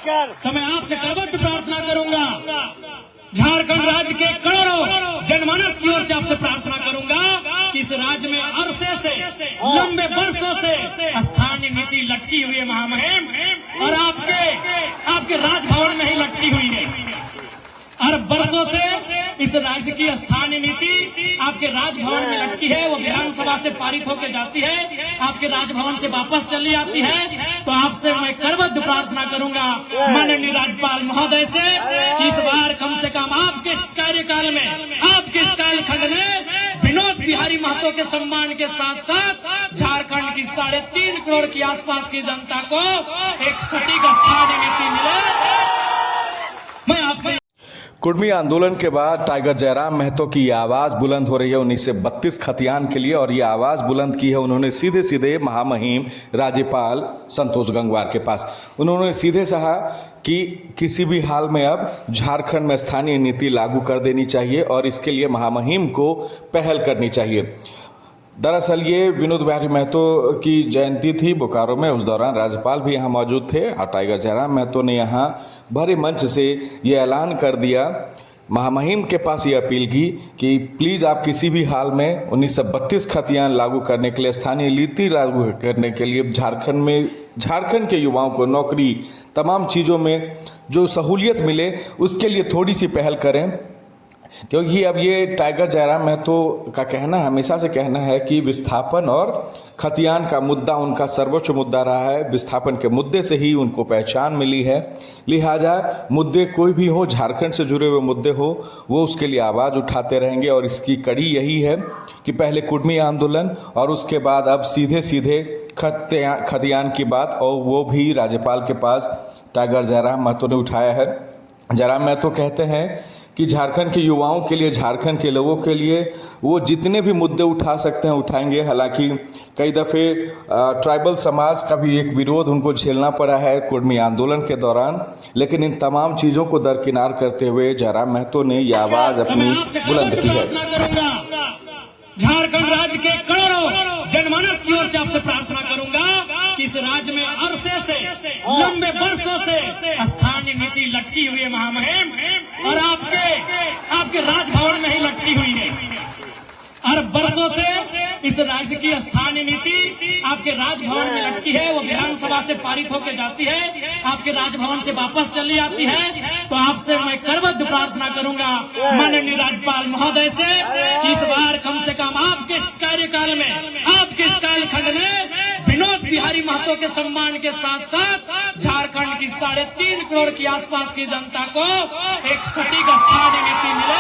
तो मैं आपसे करबद्ध प्रार्थना करूंगा, झारखंड राज्य के करोड़ों जनमानस की ओर से आपसे प्रार्थना करूंगा कि इस राज्य में अरसे से, लंबे वर्षों से स्थानीय नीति लटकी हुई है महामहिम, और आपके राजभवन में ही लटकी हुई है। और वर्षों से इस राज्य की स्थानीय नीति आपके राजभवन में लटकी है, वो विधानसभा से पारित होकर जाती है, आपके राजभवन से वापस चली आती है। तो आपसे मैं करबद्ध प्रार्थना करूंगा माननीय राज्यपाल महोदय से कि इस बार कम से कम आपके इस कार्यकाल में, आपके इस कालखंड में विनोद बिहारी महतो के सम्मान के साथ साथ झारखंड की 3.5 करोड़ की आसपास की जनता को एक सटीक स्थानीय नीति मिले। मैं आपसे कुर्मी आंदोलन के बाद टाइगर जयराम महतो की ये आवाज़ बुलंद हो रही है 1932 खतियान के लिए, और ये आवाज़ बुलंद की है उन्होंने सीधे सीधे महामहिम राज्यपाल संतोष गंगवार के पास। उन्होंने सीधे कहा कि किसी भी हाल में अब झारखंड में स्थानीय नीति लागू कर देनी चाहिए और इसके लिए महामहिम को पहल करनी चाहिए। दरअसल ये विनोद बिहारी महतो की जयंती थी बोकारो में, उस दौरान राज्यपाल भी यहाँ मौजूद थे और टाइगर जयराम महतो ने यहाँ भरे मंच से ये ऐलान कर दिया, महामहिम के पास ये अपील की कि प्लीज़ आप किसी भी हाल में 1932 खतियान लागू करने के लिए, स्थानीय नीति लागू करने के लिए झारखंड के युवाओं को नौकरी, तमाम चीज़ों में जो सहूलियत मिले उसके लिए थोड़ी सी पहल करें। क्योंकि अब ये टाइगर जयराम महतो का कहना, हमेशा से कहना है कि विस्थापन और खतियान का मुद्दा उनका सर्वोच्च मुद्दा रहा है। विस्थापन के मुद्दे से ही उनको पहचान मिली है, लिहाजा मुद्दे कोई भी हो, झारखंड से जुड़े हुए मुद्दे हो, वो उसके लिए आवाज़ उठाते रहेंगे। और इसकी कड़ी यही है कि पहले कुर्मी आंदोलन और उसके बाद अब सीधे सीधे खतियान की बात, और वो भी राज्यपाल के पास टाइगर जयराम महतो ने उठाया है। जयराम महतो कहते हैं कि झारखंड के युवाओं के लिए, झारखंड के लोगों के लिए वो जितने भी मुद्दे उठा सकते हैं उठाएंगे। हालांकि कई दफ़े ट्राइबल समाज का भी एक विरोध उनको झेलना पड़ा है कुर्मी आंदोलन के दौरान, लेकिन इन तमाम चीज़ों को दरकिनार करते हुए जयराम महतो ने यह आवाज़ अपनी बुलंद की है। झारखंड राज्य के करोड़ों जनमानस की ओर से आपसे प्रार्थना करूंगा कि इस राज्य में अरसे से, लंबे वर्षों से स्थानीय नीति लटकी हुई है महामहिम, और आपके राजभवन में ही लटकी हुई है। और वर्षों से इस राज्य की स्थानीय नीति आपके राजभवन में लटकी है, वो विधानसभा से पारित होकर जाती है, आपके राजभवन से वापस चली आती है। तो आपसे मैं करबद्ध प्रार्थना करूंगा माननीय राज्यपाल महोदय से कि इस बार कम से कम आपके इस कार्यकाल में, आपके इस कालखंड में विनोद बिहारी महतो के सम्मान के साथ साथ झारखंड की 3.5 करोड़ की आसपास की जनता को एक सटीक स्थानीय नीति मिले।